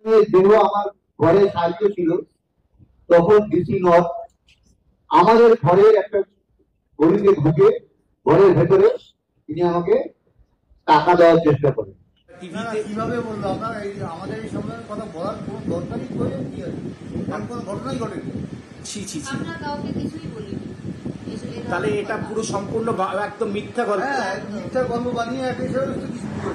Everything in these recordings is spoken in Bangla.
দেহ আমার ঘরে সাহায্য ছিল, তখন ডিসি নর্থ আমাদের ঘরের একটা গলিতে ঢুকে ঘরের ভেতরে তিনি আমাকে টাকা দেওয়ার চেষ্টা করেন। কিভাবে বললো আপনার আমাদের এই সময়ের কথা বলার কোনো দরকারই করে কি আছে, কারণ কোনো ঘটনাই ঘটেনি। আমরা কাউকে কিছুই বলিনি। তাহলে এটা পুরো সম্পূর্ণ একদম মিথ্যা গল্প, মিথ্যা গল্প বানিয়ে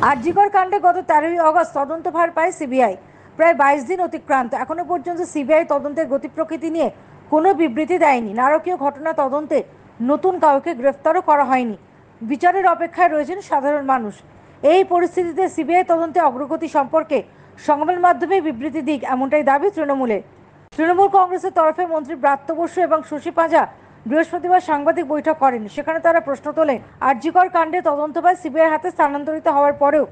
আরজিকর কাণ্ডে গত 13ই আগস্ট তদন্তভার পায় সিবিআই। প্রায় 22 দিন অতিক্রান্ত, এখনো পর্যন্ত সিবিআই তদন্তের গতি প্রকৃতি নিয়ে কোনো বিবৃতি দেয়নি। নারকীয় ঘটনা তদন্তে নতুন কাউকে গ্রেফতারও করা হয়নি। বিচারের অপেক্ষায় রয়েছেন সাধারণ মানুষ। এই পরিস্থিতিতে সিবিআই তদন্তে অগ্রগতি সম্পর্কে সংবাদ মাধ্যমে বিবৃতি দিক, এমনটাই দাবি তৃণমূলের। তৃণমূল কংগ্রেসের তরফে মন্ত্রী ব্রাত্য বসু এবং শশী পাঁজা বৃহস্পতিবার সাংবাদিক বৈঠক করেন। সেখানে তারা প্রশ্ন তোলেন, আরজিকর কাণ্ডে তদন্তভার সিবিআই হাতে স্থানান্তরিত হওয়ার পরেও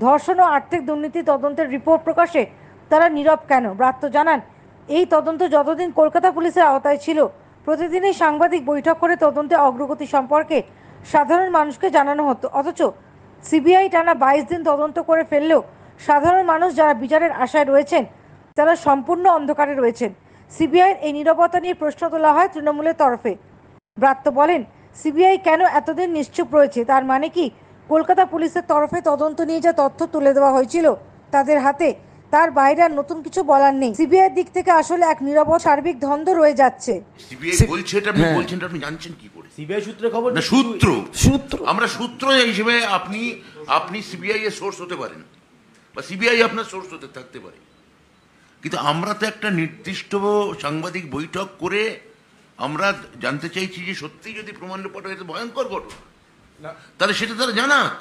ধর্ষণ ও আর্থিক দুর্নীতি তদন্তের রিপোর্ট প্রকাশে তারা নীরব কেন। ব্রাত্য জানান, এই তদন্ত যতদিন কলকাতা পুলিশের আওতায় ছিল, প্রতিদিনই সাংবাদিক বৈঠক করে তদন্তে অগ্রগতি সম্পর্কে সাধারণ মানুষকে জানানো হতো। অথচ সিবিআই টানা 22 দিন তদন্ত করে ফেললেও সাধারণ মানুষ যারা বিচারের আশায় রয়েছেন তারা সম্পূর্ণ অন্ধকারে রয়েছেন। সিবিআইয়ের এই নীরবতা নিয়ে প্রশ্ন তোলা হয় তৃণমূলের তরফে। ব্রাত্য বলেন, সিবিআই কেন এতদিন নিশ্চুপ রয়েছে? তার মানে কি কলকাতা পুলিশের তরফে তদন্ত নিয়ে যা তথ্য তুলে দেওয়া হয়েছিল তাদের হাতে, তার বাইরে আর নতুন কিছু বলার নেই? সিবিআইয়ের দিক থেকে আসলে এক নীরব সার্বিক দ্বন্দ্ব রয়ে যাচ্ছে। সিবিআই বলছে, এটা আপনি বলছেন, আপনি জানছেন কি করে? সিবিআই সূত্রে খবর না, সূত্র আমরা সূত্র হিসেবে আপনি সিবিআই এর সোর্স হতে পারেন বা সিবিআই আপনার সোর্স হতে থাকতে পারে, কিন্তু আমরা তো একটা নির্দিষ্ট সাংবাদিক বৈঠক করে আমরা জানতে চাইছি যে সত্যি যদি প্রমাণ লোপাট হয়ে ভয়ঙ্কর ঘটনা, তাহলে সেটা তারা জানাক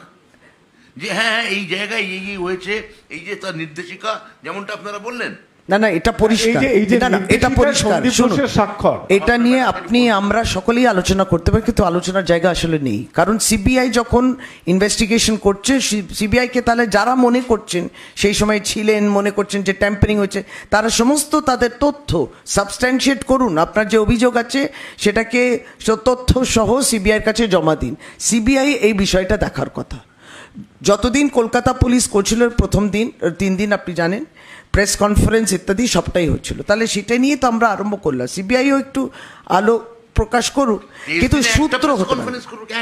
যে হ্যাঁ এই জায়গায় এই হয়েছে, এই যে তার নির্দেশিকা যেমনটা আপনারা বললেন। না এটা পরিষ্কার, এটা পরিষ্কার স্বাক্ষর, এটা নিয়ে আমরা সকলেই আলোচনা করতে পারি, কিন্তু আলোচনার জায়গা আসলে নেই। কারণ সিবিআই যখন ইনভেস্টিগেশন করছে, সিবিআইকে তাহলে যারা মনে করছেন সেই সময় ছিলেন, মনে করছেন যে ট্যাম্পারিং হয়েছে, তারা সমস্ত তাদের তথ্য সাবস্ট্যান্সিয়েট করুন। আপনার যে অভিযোগ আছে সেটাকে তথ্য সহ সিবিআইয়ের কাছে জমা দিন। সিবিআই এই বিষয়টা দেখার কথা। যতদিন কলকাতা পুলিশ করছিল, প্রথম দিন 3 দিন আপনি জানেন প্রেস কনফারেন্স ইত্যাদি সবটাই হচ্ছিল, তাহলে সেটা নিয়ে তো আমরা আরম্ভ করলাম। সিবিআইও একটু আলো প্রকাশ করুক, কিন্তু সূত্র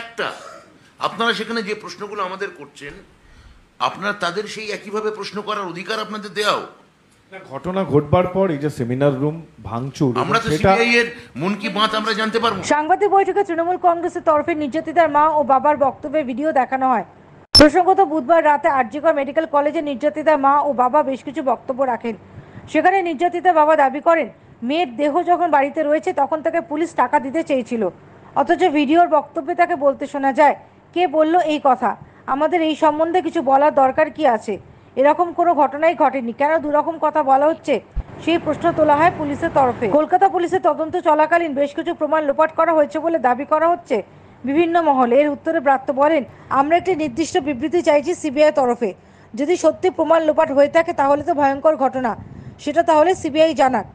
একটা আপনারা সেখানে যে প্রশ্নগুলো আমাদের করছেন, আপনারা তাদের সেই একইভাবে প্রশ্ন করার অধিকার আপনাদের দেওয়াও। ঘটনা ঘটবার পর এই যে সেমিনার রুম ভাঙচুর, আমরা তো সিবিআই এর মন কি বাত আমরা জানতে পারবো। সাংবাদিক বৈঠকে তৃণমূল কংগ্রেসের তরফে নির্যাতিতার মা ও বাবার বক্তব্যের ভিডিও দেখানো হয়। প্রসঙ্গত, বুধবার রাতে আরজিকর মেডিকেল কলেজে নির্যাতিতার মা ও বাবা বেশ কিছু বক্তব্য রাখেন। সেখানে নির্যাতিতার বাবা দাবি করেন, মেয়ের দেহ যখন বাড়িতে রয়েছে তখন তাকে পুলিশ টাকা দিতে চেয়েছিল, অথচ ভিডিওর বক্তব্যে তাকে বলতে শোনা যায়, কে বলল এই কথা? আমাদের এই সম্বন্ধে কিছু বলার দরকার কি আছে? এরকম কোনো ঘটনাই ঘটেনি, কেন দুরকম কথা বলা হচ্ছে? সেই প্রশ্ন তোলা হয় পুলিশের তরফে। কলকাতা পুলিশের তদন্ত চলাকালীন বেশ কিছু প্রমাণ লোপাট করা হয়েছে বলে দাবি করা হচ্ছে বিভিন্ন মহলে। এর উত্তরে ব্রাত্য বলেন, আমরা একটি নির্দিষ্ট বিবৃতি চাইছি সিবিআই তরফে। যদি সত্যি প্রমাণ লোপাট হয়ে থাকে তাহলে তো ভয়ঙ্কর ঘটনা, সেটা তাহলে সিবিআই জানাক।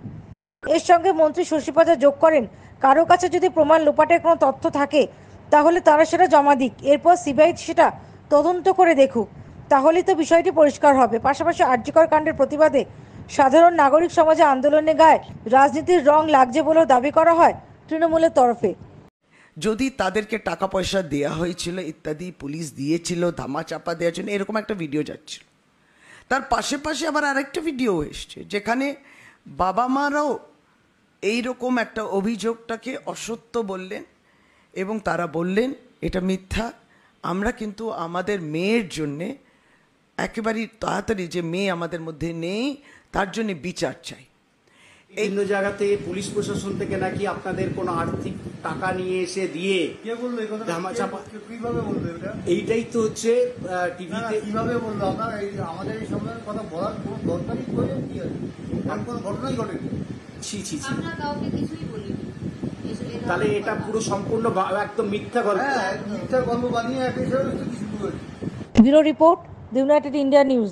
এর সঙ্গে মন্ত্রী শশী পাঁজা যোগ করেন, কারো কাছে যদি প্রমাণ লোপাটের কোনো তথ্য থাকে তাহলে তারা সেটা জমা দিক, এরপর সিবিআই সেটা তদন্ত করে দেখুক, তাহলেই তো বিষয়টি পরিষ্কার হবে। পাশাপাশি আরজিকর কাণ্ডের প্রতিবাদে সাধারণ নাগরিক সমাজে আন্দোলনে গায়ে রাজনীতির রং লাগছে বলেও দাবি করা হয় তৃণমূলের তরফে। যদি তাদেরকে টাকা পয়সা দেওয়া হয়েছিল ইত্যাদি, পুলিশ দিয়েছিল, ধামাচাপা দেওয়ার জন্য, এরকম একটা ভিডিও যাচ্ছিল। তার পাশে আবার আরেকটা ভিডিও এসছে যেখানে বাবা মারাও এইরকম একটা অভিযোগটাকে অসত্য বললেন এবং তারা বললেন এটা মিথ্যা। আমরা কিন্তু আমাদের মেয়ের জন্যে একেবারেই তাড়াতাড়ি, যে মেয়ে আমাদের মধ্যে নেই তার জন্য বিচার চাই। বিভিন্ন জায়গাতে পুলিশ প্রশাসন থেকে নাকি আপনাদের কোনো আর্থিক টাকা নিয়ে এসে দিয়ে ধামাচাপা, কিভাবে বললো এটা? এইটাই তো হচ্ছে টিভিতে কিভাবে বললো আপনার আমাদের এই সময়ের কথা বলার কোনো দরকারই করে কি আছে, কারণ কোনো ঘটনাই ঘটেনি। আমরা কাউকে কিছুই বলিনি। তাহলে এটা পুরো সম্পূর্ণ একদম মিথ্যা গল্প, মিথ্যা গল্প বানিয়ে bureau report, the United India news.